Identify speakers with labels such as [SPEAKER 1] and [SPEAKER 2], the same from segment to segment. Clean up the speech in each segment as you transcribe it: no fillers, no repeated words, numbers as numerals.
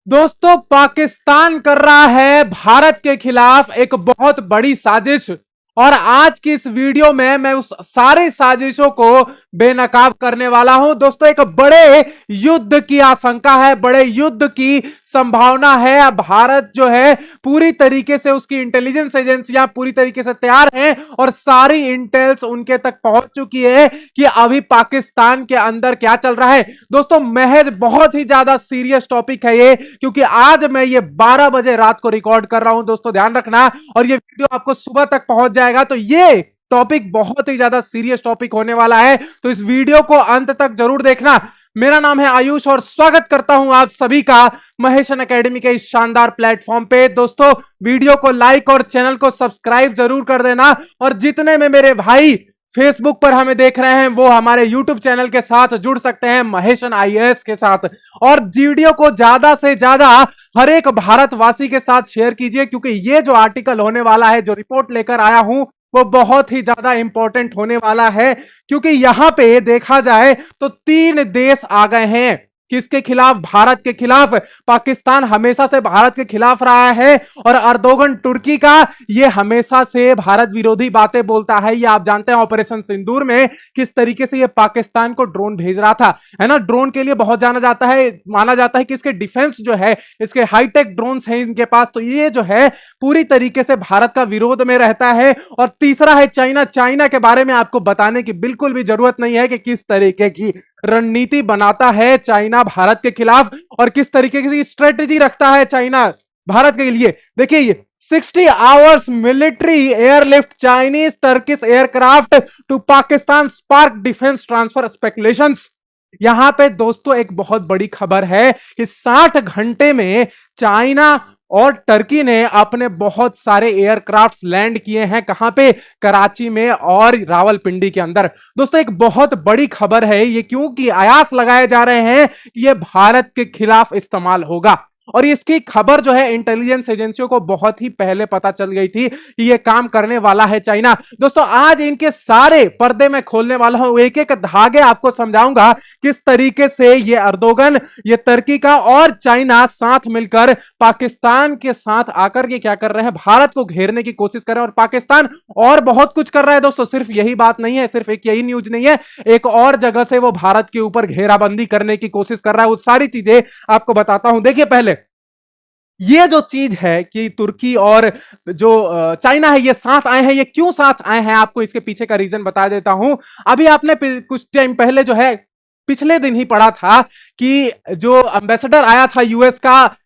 [SPEAKER 1] दोस्तों, पाकिस्तान कर रहा है भारत के खिलाफ एक बहुत बड़ी साजिश। और आज की इस वीडियो में मैं उस सारी साजिशों को बेनकाब करने वाला हूं। दोस्तों, एक बड़े युद्ध की आशंका है, बड़े युद्ध की संभावना है। भारत जो है पूरी तरीके से, उसकी इंटेलिजेंस एजेंसियां पूरी तरीके से तैयार हैं और सारी इंटेल्स उनके तक पहुंच चुकी है कि अभी पाकिस्तान के अंदर क्या चल रहा है। दोस्तों, महज बहुत ही ज्यादा सीरियस टॉपिक है ये, क्योंकि आज मैं ये 12 बजे रात को रिकॉर्ड कर रहा हूं। दोस्तों, ध्यान रखना, और ये वीडियो आपको सुबह तक पहुंच जाएगा। तो ये टॉपिक बहुत ही ज्यादा सीरियस टॉपिक होने वाला है, तो इस वीडियो को अंत तक जरूर देखना। मेरा नाम है आयुष और स्वागत करता हूं आप सभी का महेशन एकेडमी के इस शानदार प्लेटफॉर्म पे। दोस्तों, वीडियो को लाइक और चैनल को सब्सक्राइब जरूर कर देना। और जितने में मेरे भाई फेसबुक पर हमें देख रहे हैं, वो हमारे यूट्यूब चैनल के साथ जुड़ सकते हैं, महेशन आईएएस के साथ। और वीडियो को ज्यादा से ज्यादा हर एक भारतवासी के साथ शेयर कीजिए, क्योंकि ये जो आर्टिकल होने वाला है, जो रिपोर्ट लेकर आया हूं, वो बहुत ही ज्यादा इंपॉर्टेंट होने वाला है। क्योंकि यहां पे देखा जाए तो 3 देश आ गए हैं। किसके खिलाफ? भारत के खिलाफ। पाकिस्तान हमेशा से भारत के खिलाफ रहा है, और अर्दोगन तुर्की का ये हमेशा से भारत विरोधी बातें बोलता है। ये आप जानते हैं, ऑपरेशन सिंदूर में किस तरीके से ये पाकिस्तान को ड्रोन भेज रहा था, है ना। ड्रोन के लिए बहुत जाना जाता है, माना जाता है कि इसके डिफेंस जो है, इसके हाईटेक ड्रोन्स हैं इनके पास, तो ये जो है पूरी तरीके से भारत का विरोध में रहता है। और तीसरा है चाइना। चाइना के बारे में आपको बताने की बिल्कुल भी जरूरत नहीं है कि किस तरीके की रणनीति बनाता है चाइना भारत के खिलाफ, और किस तरीके की स्ट्रेटेजी रखता है चाइना भारत के लिए। देखिए, ये 60 hours military airlift Chinese Turkish aircraft to Pakistan spark defence transfer speculations. यहां पे दोस्तों एक बहुत बड़ी खबर है कि 60 घंटे में चाइना और टर्की ने अपने बहुत सारे एयरक्राफ्ट लैंड किए हैं। कहां पे? कराची में और रावलपिंडी के अंदर। दोस्तों, एक बहुत बड़ी खबर है ये, क्योंकि आयास लगाए जा रहे हैं कि ये भारत के खिलाफ इस्तेमाल होगा। और इसकी खबर जो है इंटेलिजेंस एजेंसियों को बहुत ही पहले पता चल गई थी कि ये काम करने वाला है चाइना। दोस्तों, आज इनके सारे पर्दे में खोलने वाला हूं, एक एक धागे आपको समझाऊंगा किस तरीके से ये अर्दोगन, ये तुर्की का और चाइना साथ मिलकर पाकिस्तान के साथ आकर के क्या कर रहे हैं, भारत को घेरने की कोशिश कर रहे हैं। और पाकिस्तान और बहुत कुछ कर रहा है दोस्तों, सिर्फ यही बात नहीं है, सिर्फ एक यही न्यूज नहीं है, एक और जगह से वो भारत के ऊपर घेराबंदी करने की कोशिश कर रहा है। वो सारी चीजें आपको बताता हूं। देखिए, पहले ये जो चीज है कि तुर्की और जो चाइना है, ये साथ आए हैं। ये क्यों साथ आए हैं, आपको इसके पीछे का रीजन बता देता हूं। अभी आपने कुछ टाइम पहले जो है, पिछले दिन ही पढ़ा था कि जो एम्बेसडर आया था यूएस का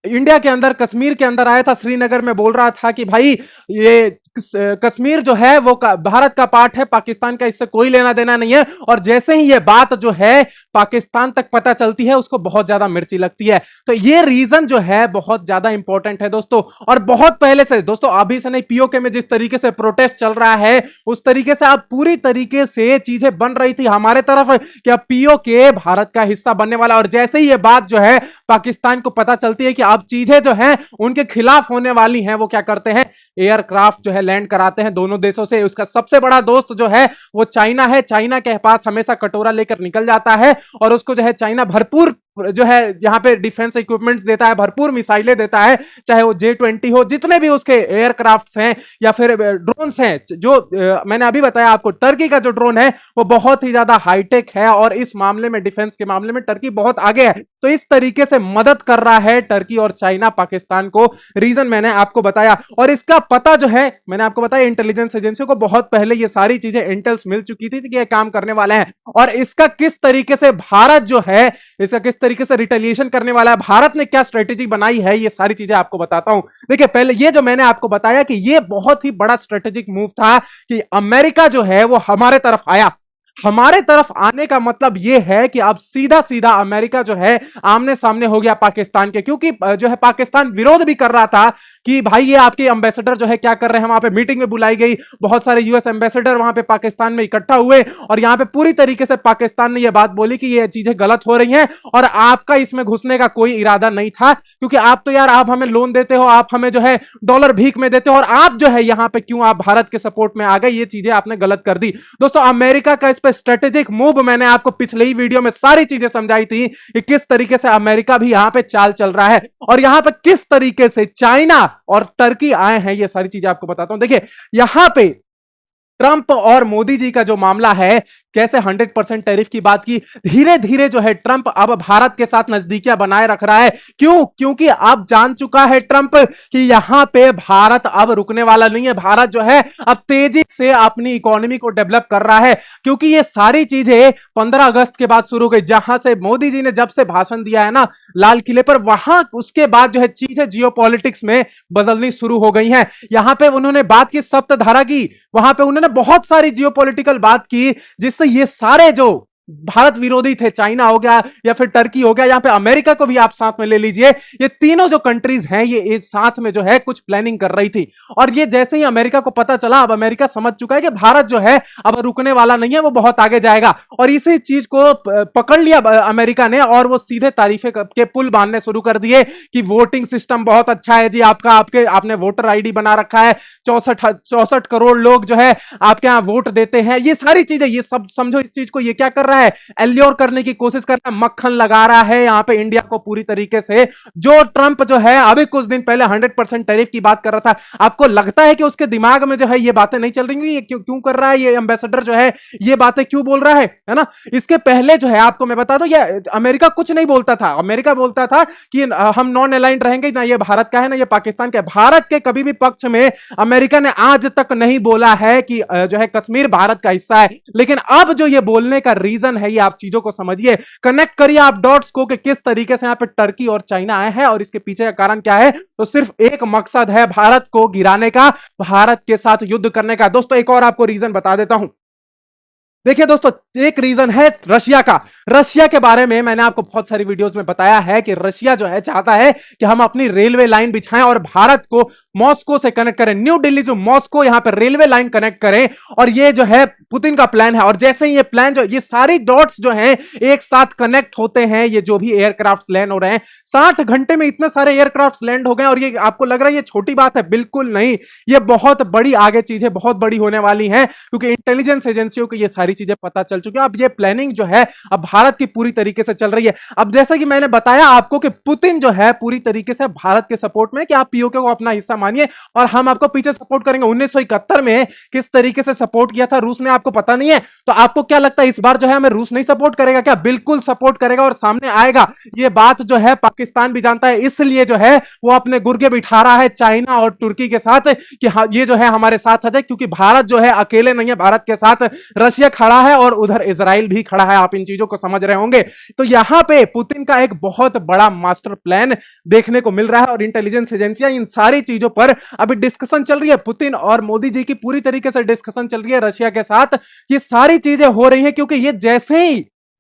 [SPEAKER 1] इंडिया के अंदर, कश्मीर के अंदर आया था, श्रीनगर में, बोल रहा था कि भाई ये कश्मीर जो है वो भारत का पार्ट है, पाकिस्तान का इससे कोई लेना देना नहीं है। और जैसे ही ये बात जो है पाकिस्तान तक पता चलती है, उसको बहुत ज्यादा मिर्ची लगती है। तो ये रीजन जो है बहुत ज्यादा इंपॉर्टेंट है दोस्तों। और बहुत पहले से दोस्तों, अभी से नहीं, पीओके में जिस तरीके से प्रोटेस्ट चल रहा है, उस तरीके से अब पूरी तरीके से चीजें बन रही थी हमारे तरफ कि अब पीओके भारत का हिस्सा बनने वाला। और जैसे ही ये बात जो है पाकिस्तान को पता चलती है कि अब चीजें जो है उनके खिलाफ होने वाली हैं, वो क्या करते हैं, एयरक्राफ्ट जो है लैंड कराते हैं दोनों देशों से। उसका सबसे बड़ा दोस्त जो है वो चाइना है। चाइना के पास हमेशा कटोरा लेकर निकल जाता है, और उसको जो है चाइना भरपूर जो है यहाँ पे डिफेंस इक्विपमेंट्स देता है, भरपूर मिसाइलें देता है, चाहे वो J-20 हो, जितने भी उसके एयरक्राफ्ट्स हैं या फिर ड्रोन्स हैं। जो मैंने अभी बताया आपको, टर्की का जो ड्रोन है वो बहुत ही ज्यादा हाईटेक है, और इस मामले में, डिफेंस के मामले में टर्की बहुत आगे है। तो इस तरीके से मदद कर रहा है टर्की और चाइना पाकिस्तान को। रीजन मैंने आपको बताया, और इसका पता जो है मैंने आपको बताया, इंटेलिजेंस एजेंसियों को बहुत पहले ये सारी चीजें इंटेल्स मिल चुकी थी कि ये काम करने वाले हैं। और इसका किस तरीके से भारत जो है, इसका किस तरीके से रिटेलिएशन करने वाला है, भारत ने क्या स्ट्रेटेजी बनाई है, ये सारी चीजें आपको बताता हूं। देखिए, पहले ये जो मैंने आपको बताया कि ये बहुत ही बड़ा स्ट्रेटेजिक मूव था कि अमेरिका जो है वो हमारे तरफ आया। हमारे तरफ आने का मतलब यह है कि अब सीधा सीधा अमेरिका जो है आमने सामने हो गया पाकिस्तान के, क्योंकि जो है पाकिस्तान विरोध भी कर रहा था कि भाई ये आपके एम्बेसडर जो है क्या कर रहे हैं। वहां पे मीटिंग में बुलाई गई, बहुत सारे यूएस एम्बेसडर वहां पे पाकिस्तान में इकट्ठा हुए और यहां पे पूरी तरीके से पाकिस्तान ने ये बात बोली कि ये चीजें गलत हो रही हैं और आपका इसमें घुसने का कोई इरादा नहीं था, क्योंकि आप तो यार आप हमें लोन देते हो, आप हमें जो है डॉलर भीख में देते हो और आप जो है यहां पे क्यों आप भारत के सपोर्ट में आ गए, ये चीजें आपने गलत कर दी। दोस्तों अमेरिका का इस पे स्ट्रेटेजिक मूव मैंने आपको पिछले ही वीडियो में सारी चीजें समझाई थी कि किस तरीके से अमेरिका भी यहां पे चाल चल रहा है और यहां पे किस तरीके से चाइना और टर्की आए हैं, ये सारी चीजें आपको बताता हूं। देखिए यहां पे ट्रंप और मोदी जी का जो मामला है, कैसे 100% टैरिफ की बात की, धीरे धीरे जो है ट्रंप अब भारत के साथ नजदीकियां बनाए रख रहा है। क्यों? क्योंकि अब जान चुका है ट्रंप कि यहां पे भारत अब रुकने वाला नहीं है। भारत जो है अब तेजी से अपनी इकोनॉमी को डेवलप कर रहा है, क्योंकि ये सारी चीजें 15 अगस्त के बाद शुरू हो गई, जहां से मोदी जी ने जब से भाषण दिया है ना लाल किले पर, वहां उसके बाद जो है चीजें जियोपॉलिटिक्स में बदलनी शुरू हो गई हैं। यहां पे उन्होंने बात की सप्तधारा की, वहां पे उन्होंने बहुत सारी जियोपॉलिटिकल बात की, जिससे ये सारे जो भारत विरोधी थे, चाइना हो गया या फिर टर्की हो गया, यहां पे अमेरिका को भी आप साथ में ले लीजिए, ये तीनों जो कंट्रीज हैं ये साथ में जो है कुछ प्लानिंग कर रही थी। और ये जैसे ही अमेरिका को पता चला, अब अमेरिका समझ चुका है कि भारत जो है अब रुकने वाला नहीं है, वो बहुत आगे जाएगा। और इसी चीज को पकड़ लिया अमेरिका ने और वो सीधे तारीफे के पुल बांधने शुरू कर दिए कि वोटिंग सिस्टम बहुत अच्छा है जी, आपने वोटर आईडी बना रखा है, 64 करोड़ लोग जो है आपके यहां वोट देते हैं, ये सारी चीजें, ये सब समझो इस चीज को ये क्या कर रहा है, एल्योर करने की कोशिश कर रहा है, मक्खन लगा रहा है यहां पे इंडिया को पूरी तरीके से। जो ट्रंप जो है अभी कुछ दिन पहले 100% टैरिफ की बात कर रहा था, आपको लगता है कि उसके दिमाग में जो है ये बातें नहीं चल रही, ये क्यों कर रहा है, ये एम्बेसडर जो है ये बातें क्यों बोल रहा है ना। इसके पहले जो है आपको मैं बता दूं, ये अमेरिका कुछ नहीं बोलता था। अमेरिका बोलता था कि हम नॉन अलाइंड रहेंगे, ना ये भारत का है ना ये पाकिस्तान का है। भारत के कभी भी पक्ष में अमेरिका ने आज तक नहीं बोला है कि जो है कश्मीर भारत का हिस्सा है। लेकिन अब जो ये बोलने का रीजन है, ये आप चीजों को समझिए, कनेक्ट करिए आप डॉट्स को कि किस तरीके से यहां पे टर्की और चाइना आए हैं और इसके पीछे का कारण क्या है। तो सिर्फ एक मकसद है, भारत को गिराने का, भारत के साथ युद्ध करने का। दोस्तों एक और आपको रीजन बता देता हूं। देखिए दोस्तों, एक रीजन है रशिया का। रशिया के बारे में मैंने आपको बहुत सारी वीडियोस में बताया है कि रशिया जो है चाहता है कि हम अपनी रेलवे लाइन बिछाएं और भारत को मॉस्को से कनेक्ट करें, न्यू दिल्ली टू मॉस्को, यहां पर रेलवे लाइन कनेक्ट करें। और ये जो है पुतिन का प्लान है। और जैसे ही ये प्लान जो, ये सारी डॉट्स जो हैं एक साथ कनेक्ट होते हैं, ये जो भी एयरक्राफ्ट लैंड हो रहे हैं, 60 घंटे में इतने सारे एयरक्राफ्ट लैंड हो गए। और ये आपको लग रहा है ये छोटी बात है, बिल्कुल नहीं, ये बहुत बड़ी आगे चीजें बहुत बड़ी होने वाली हैं, क्योंकि इंटेलिजेंस एजेंसियों को ये सारी चीजें पता चल चुकी है। अब ये प्लानिंग जो है अब भारत की पूरी तरीके से चल रही है। अब जैसा कि मैंने बताया आपको कि पुतिन जो है पूरी तरीके से भारत के सपोर्ट में, कि आप पीओके को अपना हिस्सा मानिए और हम आपको पीछे सपोर्ट करेंगे। 1971 में किस तरीके से सपोर्ट किया था रूस ने, आपको पता नहीं है? तो आपको क्या लगता है इस बार जो है हमें रूस नहीं सपोर्ट करेगा क्या? बिल्कुल सपोर्ट करेगा और सामने आएगा। ये बात जो है पाकिस्तान भी जानता है, इसलिए जो है वो अपने गुर्गे बिठा रहा है चाइना और तुर्की के साथ कि ये जो है हमारे साथ आ जाए, क्योंकि भारत जो है अकेले नहीं है, भारत के साथ रशिया खड़ा है और उधर इजराइल भी खड़ा है। आप इन चीजों को समझ रहे होंगे। तो यहां पे पुतिन का एक बहुत बड़ा मास्टर प्लान देखने को मिल रहा है और इंटेलिजेंस एजेंसियां इन सारी चीजों पर अभी डिस्कशन चल रही है। पुतिन और मोदी जी की पूरी तरीके से डिस्कशन चल रही है रशिया के साथ। ये सारी चीजें हो रही हैं क्योंकि ये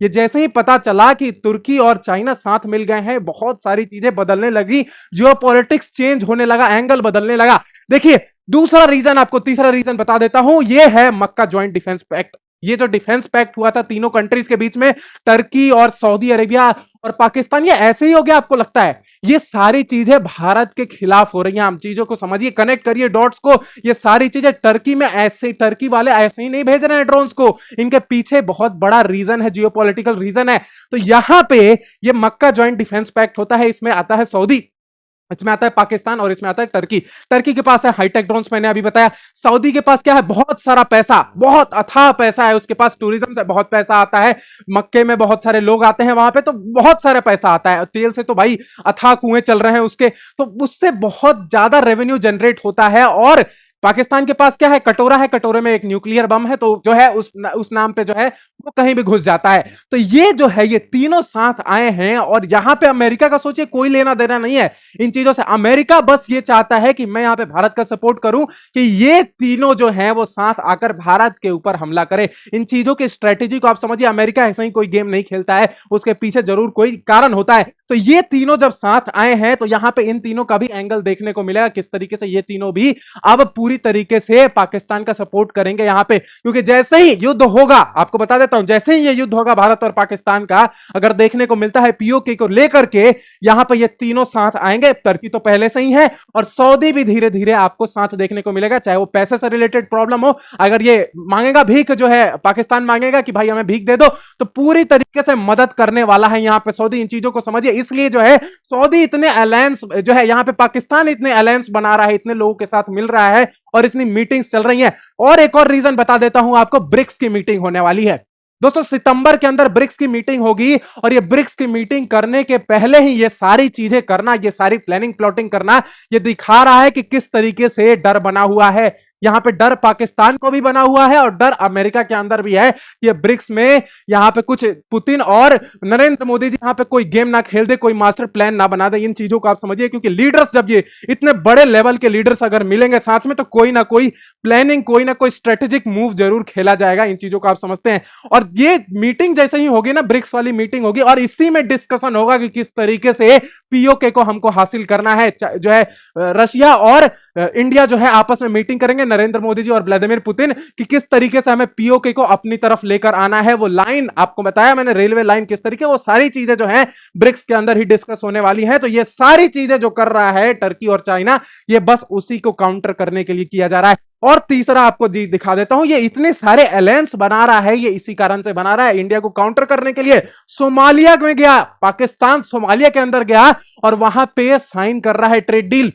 [SPEAKER 1] जैसे ही पता चला कि तुर्की और चाइना साथ मिल गए हैं, बहुत सारी चीजें बदलने लगी, जियोपॉलिटिक्स चेंज होने लगा, एंगल बदलने लगा। देखिए दूसरा रीजन, आपको तीसरा रीजन बता देता हूं, यह है मक्का ज्वाइंट डिफेंस पैक्ट। ये जो डिफेंस पैक्ट हुआ था तीनों कंट्रीज के बीच में, टर्की और सऊदी अरेबिया और पाकिस्तान, ये ऐसे ही हो गया आपको लगता है? ये सारी चीजें भारत के खिलाफ हो रही हैं। हम चीजों को समझिए, कनेक्ट करिए डॉट्स को। ये सारी चीजें टर्की में ऐसे, टर्की वाले ऐसे ही नहीं भेज रहे हैं ड्रोन्स को, इनके पीछे बहुत बड़ा रीजन है, जियोपॉलिटिकल रीजन है। तो यहां पे ये मक्का ज्वाइंट डिफेंस पैक्ट होता है, इसमें आता है सऊदी, इसमें आता है पाकिस्तान और इसमें आता है टर्की। टर्की के पास है हाईटेक ड्रोन्स, मैंने अभी बताया। सऊदी के पास क्या है? बहुत सारा पैसा, बहुत अथाह पैसा है उसके पास, टूरिज्म से बहुत पैसा आता है, मक्के में बहुत सारे लोग आते हैं वहां पे, तो बहुत सारा पैसा आता है। तेल से तो भाई अथाह कुएं चल रहे हैं उसके, तो उससे बहुत ज्यादा रेवेन्यू जनरेट होता है। और पाकिस्तान के पास क्या है, कटोरा है, कटोरे में एक न्यूक्लियर बम है, तो जो है उस नाम पे जो है वो कहीं भी घुस जाता है। तो ये जो है ये तीनों साथ आए हैं और यहां पे अमेरिका का सोचिए कोई लेना देना नहीं है इन चीजों से। अमेरिका बस ये चाहता है कि मैं यहां पे भारत का सपोर्ट करूं कि ये तीनों जो है वो साथ आकर भारत के ऊपर हमला करे। इन चीजों की स्ट्रेटेजी को आप समझिए, अमेरिका ऐसा ही कोई गेम नहीं खेलता है, उसके पीछे जरूर कोई कारण होता है। तो ये तीनों जब साथ आए हैं तो यहां पे इन तीनों का भी एंगल देखने को मिलेगा, किस तरीके से ये तीनों भी अब पूरी तरीके से पाकिस्तान का सपोर्ट करेंगे यहां पे। क्योंकि जैसे ही युद्ध होगा, आपको बता देता हूं, जैसे ही ये युद्ध होगा भारत और पाकिस्तान का, अगर देखने को मिलता है पीओके को लेकर के, यहां पे ये तीनों साथ आएंगे। टर्की तो पहले से ही है और सऊदी भी धीरे धीरे आपको साथ देखने को मिलेगा, चाहे वो पैसे से रिलेटेड प्रॉब्लम हो। अगर ये मांगेगा भीख, जो है पाकिस्तान मांगेगा कि भाई हमें भीख दे दो, तो पूरी तरीके से मदद करने वाला है यहां पे सऊदी। इन चीजों को समझिए, इसलिए जो है सऊदी इतने अलायंस जो है यहां पे, पाकिस्तान इतने अलायंस बना रहा है, इतने लोगों के साथ मिल रहा है और इतनी मीटिंग्स चल रही हैं। और एक और रीजन बता देता हूं आपको, ब्रिक्स की मीटिंग होने वाली है दोस्तों। सितंबर के अंदर ब्रिक्स की मीटिंग होगी और ये ब्रिक्स की मीटिंग करने के पहले ही ये सारी चीजें करना, ये सारी प्लानिंग प्लॉटिंग करना, ये दिखा रहा है कि किस तरीके से डर बना हुआ है। यहां पे डर पाकिस्तान को भी बना हुआ है और डर अमेरिका के अंदर भी है। ये ब्रिक्स में यहां पे कुछ पुतिन और नरेंद्र मोदी जी यहां पे कोई गेम ना खेल दे, कोई मास्टर प्लान ना बना दे। इन चीजों को आप समझिए, क्योंकि लीडर्स, जब ये इतने बड़े लेवल के लीडर्स अगर मिलेंगे साथ में, तो कोई ना कोई प्लानिंग, कोई ना कोई स्ट्रेटेजिक मूव जरूर खेला जाएगा। इन चीजों को आप समझते हैं। और ये मीटिंग जैसे ही होगी ना, ब्रिक्स वाली मीटिंग होगी और इसी में डिस्कशन होगा कि किस तरीके से पीओके को हमको हासिल करना है। जो है रशिया और इंडिया जो है आपस में मीटिंग करेंगे, नरेंद्र मोदी जी और व्लादिमीर पुतिन, कि किस तरीके से हमें पीओके को अपनी तरफ लेकर आना है। वो लाइन आपको बताया मैंने, रेलवे लाइन किस तरीके, वो सारी चीजें जो है ब्रिक्स के अंदर ही डिस्कस होने वाली है। तो ये सारी चीजें जो कर रहा है टर्की और चाइना, ये बस उसी को काउंटर करने के लिए किया जा रहा है। और तीसरा आपको दिखा देता हूं, ये इतने सारे अलायंस बना रहा है, ये इसी कारण से बना रहा है, इंडिया को काउंटर करने के लिए। सोमालिया में गया पाकिस्तान, सोमालिया के अंदर गया और वहां पे साइन कर रहा है ट्रेड डील,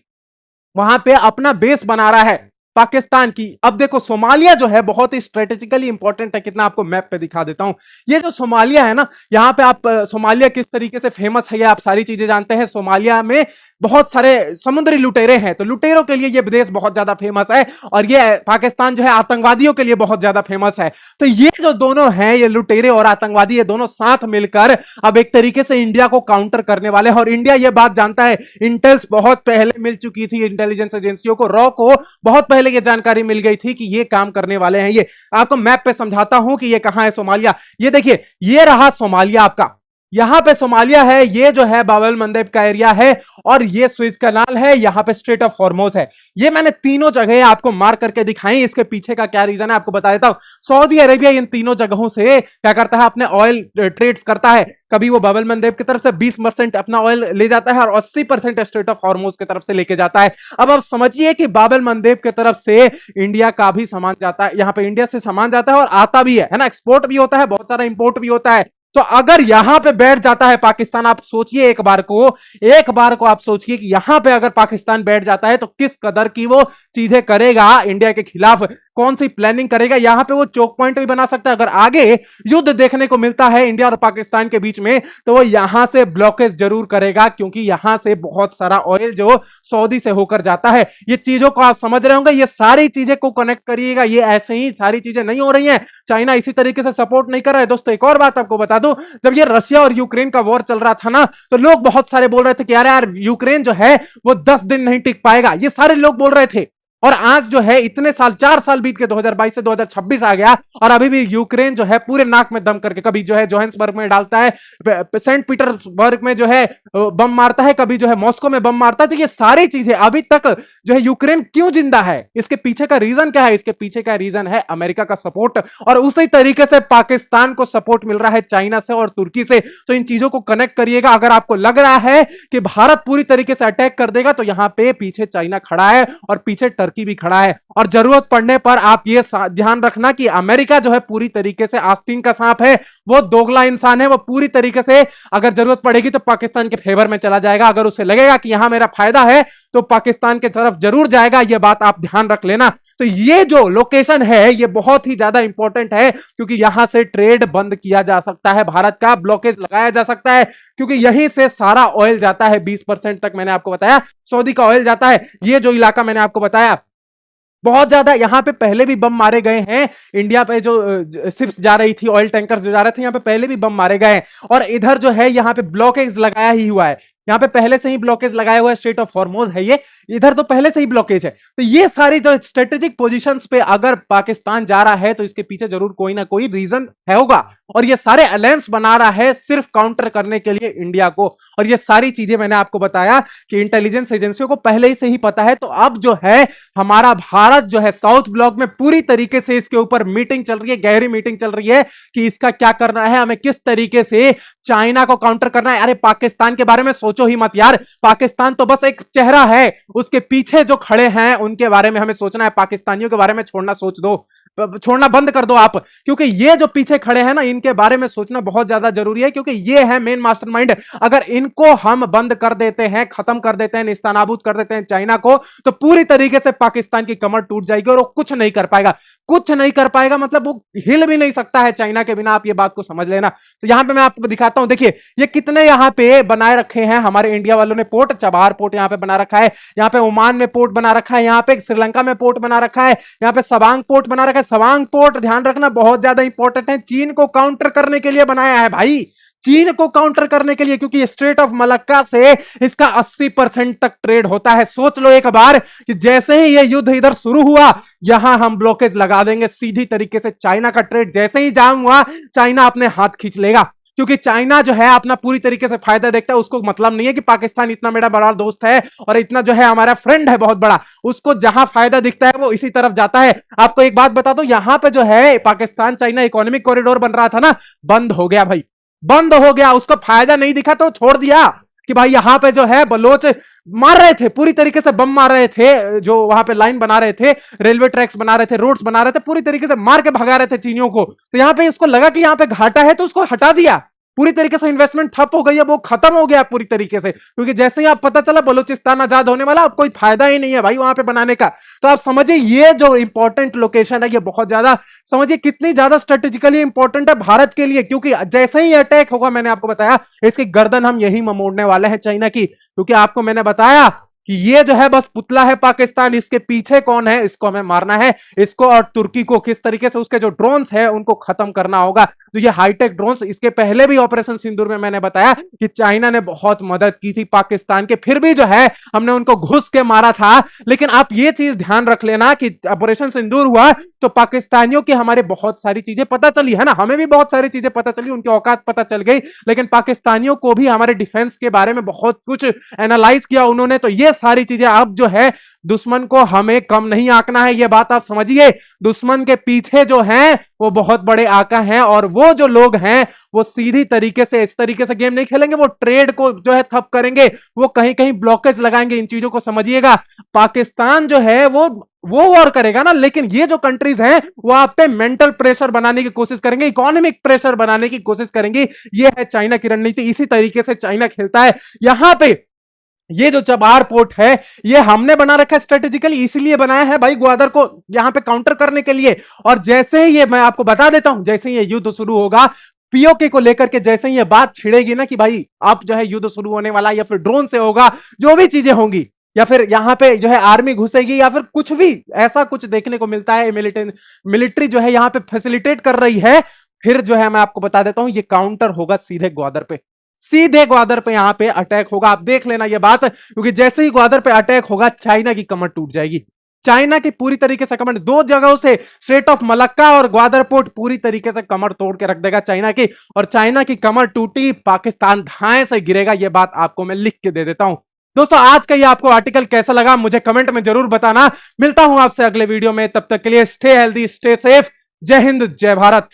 [SPEAKER 1] वहां पे अपना बेस बना रहा है पाकिस्तान की। अब देखो सोमालिया जो है बहुत ही स्ट्रेटेजिकली इंपॉर्टेंट है, कितना आपको मैप पे दिखा देता हूं। ये जो सोमालिया है ना, यहां पे आप सोमालिया किस तरीके से फेमस है, ये आप सारी चीजें जानते हैं। सोमालिया में बहुत सारे समुद्री लुटेरे हैं, तो लुटेरों के लिए ये देश बहुत ज्यादा फेमस है और ये पाकिस्तान जो है आतंकवादियों के लिए बहुत ज्यादा फेमस है। तो ये जो दोनों हैं, ये लुटेरे और आतंकवादी, ये दोनों साथ मिलकर अब एक तरीके से इंडिया को काउंटर करने वाले हैं। और इंडिया ये बात जानता है, इंटेल्स बहुत पहले मिल चुकी थी, इंटेलिजेंस एजेंसियों को, रॉ को बहुत पहले ये जानकारी मिल गई थी कि ये काम करने वाले हैं। ये आपको मैप पे समझाता हूं कि ये कहां है सोमालिया। ये देखिए, ये रहा सोमालिया आपका, यहां पे सोमालिया है, ये जो है बाबल मंदेब का एरिया है और ये स्विस कनाल है, यहां पे स्ट्रेट ऑफ हॉर्मोज है। ये मैंने तीनों जगह आपको मार्क करके दिखाई। इसके पीछे का क्या रीजन है आपको बता देता हूं। सऊदी अरेबिया इन तीनों जगहों से क्या करता है, अपने ऑयल ट्रेड्स करता है। कभी वो बाबल मंदेब की तरफ से 20% अपना ऑयल ले जाता है और 80% स्ट्रेट ऑफ हॉर्मोज की तरफ से लेके जाता है। अब आप समझिए कि बाबल मंदेब की तरफ से इंडिया का भी सामान जाता है, यहां पे इंडिया से सामान जाता है और आता भी है ना, एक्सपोर्ट भी होता है, बहुत सारा इंपोर्ट भी होता है। तो अगर यहां पे बैठ जाता है पाकिस्तान, आप सोचिए एक बार को आप सोचिए कि यहां पे अगर पाकिस्तान बैठ जाता है तो किस कदर की वो चीजें करेगा इंडिया के खिलाफ, कौन सी प्लानिंग करेगा। यहां पे वो चोक पॉइंट भी बना सकता है। अगर आगे युद्ध देखने को मिलता है इंडिया और पाकिस्तान के बीच में, तो वो यहां से ब्लॉकेज जरूर करेगा, क्योंकि यहां से बहुत सारा ऑयल जो सऊदी से होकर जाता है। ये चीजों को आप समझ रहे होंगे, ये सारी चीजें को कनेक्ट करिएगा। ये ऐसे ही सारी चीजें नहीं हो रही हैं, चाइना इसी तरीके से सपोर्ट नहीं कर रहा है। दोस्तों एक और बात आपको बता दूं, जब ये रशिया और यूक्रेन का वॉर चल रहा था ना, तो लोग बहुत सारे बोल रहे थे कि यार यूक्रेन जो है वो 10 दिन नहीं टिक पाएगा, ये सारे लोग बोल रहे थे। और आज जो है इतने साल, 4 साल बीत के 2022 से 2026 आ गया और अभी भी यूक्रेन जो है पूरे नाक में दम करके, कभी जो है जोहान्सबर्ग में डालता है, सेंट पीटर्सबर्ग में जो है बम मारता है, कभी जो है मॉस्को में बम मारता है। तो ये सारी चीजें अभी तक जो है, यूक्रेन क्यों जिंदा है, इसके पीछे का रीजन क्या है? इसके पीछे का रीजन है अमेरिका का सपोर्ट, और उसी तरीके से पाकिस्तान को सपोर्ट मिल रहा है चाइना से और तुर्की से। तो इन चीजों को कनेक्ट करिएगा। अगर आपको लग रहा है कि भारत पूरी तरीके से अटैक कर देगा, तो यहां पे पीछे चाइना खड़ा है और पीछे टर्की भी खड़ा है। और जरूरत पड़ने पर आप ये ध्यान रखना कि अमेरिका जो है पूरी तरीके से आस्तीन का सांप है, वो दोगला इंसान है। वो पूरी तरीके से अगर जरूरत पड़ेगी तो पाकिस्तान के फेवर में चला जाएगा। अगर उसे लगेगा कि यहां मेरा फायदा है तो पाकिस्तान के तरफ जरूर जाएगा। यह बात आप ध्यान रख लेना। तो ये जो लोकेशन है ये बहुत ही ज्यादा इंपॉर्टेंट है, क्योंकि यहां से ट्रेड बंद किया जा सकता है, भारत का ब्लॉकेज लगाया जा सकता है, क्योंकि यहीं से सारा ऑयल जाता है। 20% तक मैंने आपको बताया सऊदी का ऑयल जाता है। ये जो इलाका मैंने आपको बताया बहुत ज्यादा यहां पे पहले भी बम मारे गए हैं। इंडिया पे जो शिप्स जा रही थी, ऑयल टैंकर्स जो जा रहे थे, यहां पे पहले भी बम मारे गए हैं। और इधर जो है यहां पे ब्लॉकेज लगाया ही हुआ है, यहां पे पहले से ही ब्लॉकेज लगाया हुआ है। स्ट्रेट ऑफ हॉर्मोज है ये, इधर तो पहले से ही ब्लॉकेज है। तो ये सारी जो स्ट्रेटेजिक पोजीशंस पे अगर पाकिस्तान जा रहा है तो इसके पीछे जरूर कोई ना कोई रीजन है होगा। और ये सारे अलायंस बना रहा है सिर्फ काउंटर करने के लिए इंडिया को। और ये सारी चीजें मैंने आपको बताया कि इंटेलिजेंस एजेंसियों को पहले ही से ही पता है। तो अब जो है हमारा भारत जो है साउथ ब्लॉक में पूरी तरीके से इसके ऊपर मीटिंग चल रही है, गहरी मीटिंग चल रही है कि इसका क्या करना है, हमें किस तरीके से चाइना को काउंटर करना है। अरे पाकिस्तान के बारे में सोचो ही मत यार, पाकिस्तान तो बस एक चेहरा है, उसके पीछे जो खड़े हैं उनके बारे में हमें सोचना है। पाकिस्तानियों के बारे में छोड़ना सोच दो, छोड़ना बंद कर दो आप, क्योंकि ये जो पीछे खड़े हैं ना इनके बारे में सोचना बहुत ज्यादा जरूरी है, क्योंकि ये है मेन मास्टरमाइंड। अगर इनको हम बंद कर देते हैं, खत्म कर देते हैं, निस्तानाबूद कर देते हैं चाइना को, तो पूरी तरीके से पाकिस्तान की कमर टूट जाएगी और वो कुछ नहीं कर पाएगा। कुछ नहीं कर पाएगा मतलब वो हिल भी नहीं सकता है चाइना के बिना, आप ये बात को समझ लेना। तो यहां पे मैं आपको दिखाता हूं, देखिए ये कितने यहां पे बनाए रखे हैं हमारे इंडिया वालों ने पोर्ट। चबाहार पोर्ट यहां पे बना रखा है, यहां पे ओमान में पोर्ट बना रखा है, यहां पे श्रीलंका में पोर्ट बना रखा है, यहां पे सवांग पोर्ट बना रखा है। सवांग पोर्ट ध्यान रखना बहुत ज्यादा इंपॉर्टेंट है, चीन को काउंटर करने के लिए बनाया है भाई, चीन को काउंटर करने के लिए, क्योंकि स्ट्रेट ऑफ मलक्का से इसका 80% तक ट्रेड होता है। सोच लो एक बार कि जैसे ही ये युद्ध इधर शुरू हुआ, यहां हम ब्लॉकेज लगा देंगे सीधी तरीके से। चाइना का ट्रेड जैसे ही जाम हुआ, चाइना अपने हाथ खींच लेगा, क्योंकि चाइना जो है अपना पूरी तरीके से फायदा देखता है। उसको मतलब नहीं है कि पाकिस्तान इतना मेरा बड़ा दोस्त है और इतना जो है हमारा फ्रेंड है बहुत बड़ा, उसको जहां फायदा दिखता है वो इसी तरफ जाता है। आपको एक बात बता दो, यहां पे जो है पाकिस्तान चाइना इकोनॉमिक कॉरिडोर बन रहा था ना, बंद हो गया भाई, बंद हो गया। उसको फायदा नहीं दिखा तो छोड़ दिया कि भाई यहां पे जो है बलोच मार रहे थे, पूरी तरीके से बम मार रहे थे, जो वहां पे लाइन बना रहे थे, रेलवे ट्रैक्स बना रहे थे, रोड्स बना रहे थे, पूरी तरीके से मार के भगा रहे थे चीनियों को। तो यहां पे इसको लगा कि यहां पे घाटा है तो उसको हटा दिया, पूरी तरीके से इन्वेस्टमेंट ठप हो गई है, वो खत्म हो गया पूरी तरीके से, क्योंकि जैसे ही आप पता चला बलूचिस्तान आजाद होने वाला, अब कोई फायदा ही नहीं है भाई वहां पे बनाने का। तो आप समझिए ये जो इंपॉर्टेंट लोकेशन है ये बहुत ज्यादा, समझिए कितनी ज्यादा स्ट्रेटेजिकली इंपॉर्टेंट है भारत के लिए, क्योंकि जैसे ही अटैक होगा, मैंने आपको बताया इसकी गर्दन हम यही ममोड़ने वाले हैं चाइना की, क्योंकि आपको मैंने बताया कि ये जो है बस पुतला है पाकिस्तान, इसके पीछे कौन है, इसको हमें मारना है, इसको और तुर्की को किस तरीके से उसके जो ड्रोन्स है उनको खत्म करना होगा। तो ये हाईटेक ड्रोन्स, इसके पहले भी ऑपरेशन सिंदूर में मैंने बताया कि चाइना ने बहुत मदद की थी पाकिस्तान के, फिर भी जो है हमने उनको घुस के मारा था। लेकिन आप ये चीज ध्यान रख लेना कि ऑपरेशन सिंदूर हुआ तो पाकिस्तानियों की हमारे बहुत सारी चीजें पता चली है ना, हमें भी बहुत सारी चीजें पता चली, उनकी औकात पता चल गई, लेकिन पाकिस्तानियों को भी हमारे डिफेंस के बारे में बहुत कुछ एनालाइज किया उन्होंने। तो ये सारी चीजें अब जो है दुश्मन को हमें कम नहीं आंकना है, ये बात आप समझिए। दुश्मन के पीछे जो हैं वो बहुत बड़े आका हैं, और वो जो लोग हैं वो सीधी तरीके से इस तरीके से गेम नहीं खेलेंगे, वो ट्रेड को जो है ठप करेंगे, वो कहीं कहीं ब्लॉकेज लगाएंगे। इन चीजों को समझिएगा। पाकिस्तान जो है वो वॉर करेगा ना, लेकिन ये जो कंट्रीज हैं वो आप पे मेंटल प्रेशर बनाने की कोशिश करेंगे, इकोनॉमिक प्रेशर बनाने की कोशिश करेंगे। ये है चाइना की रणनीति, इसी तरीके से चाइना खेलता है। यहां पे ये जो चबाहार पोर्ट है ये हमने बना रखा है स्ट्रेटेजिकली, इसलिए बनाया है भाई ग्वादर को यहां पे काउंटर करने के लिए। और जैसे ही ये, मैं आपको बता देता हूं, जैसे ही ये युद्ध शुरू होगा पीओके को लेकर के, जैसे ही ये बात छिड़ेगी ना कि भाई अब जो है युद्ध शुरू होने वाला, या फिर ड्रोन से होगा, जो भी चीजें होंगी, या फिर यहां पे जो है आर्मी घुसेगी, या फिर कुछ भी ऐसा कुछ देखने को मिलता है, मिलिट्री जो है यहां पे फैसिलिटेट कर रही है, फिर जो है मैं आपको बता देता हूं ये काउंटर होगा सीधे ग्वादर पे, सीधे ग्वादर पे यहां पे अटैक होगा। आप देख लेना ये बात, क्योंकि जैसे ही ग्वादर पे अटैक होगा चाइना की कमर टूट जाएगी, चाइना की पूरी तरीके से कमर, दो जगहों से स्ट्रेट ऑफ मलक्का और ग्वादर पोर्ट पूरी तरीके से कमर तोड़ के रख देगा चाइना की, और चाइना की कमर टूटी पाकिस्तान धाए से गिरेगा। ये बात आपको मैं लिख के दे देता हूं। दोस्तों आज का ये आपको आर्टिकल कैसा लगा मुझे कमेंट में जरूर बताना। मिलता हूं आपसे अगले वीडियो में, तब तक के लिए स्टे हेल्दी, स्टे सेफ। जय हिंद, जय भारत।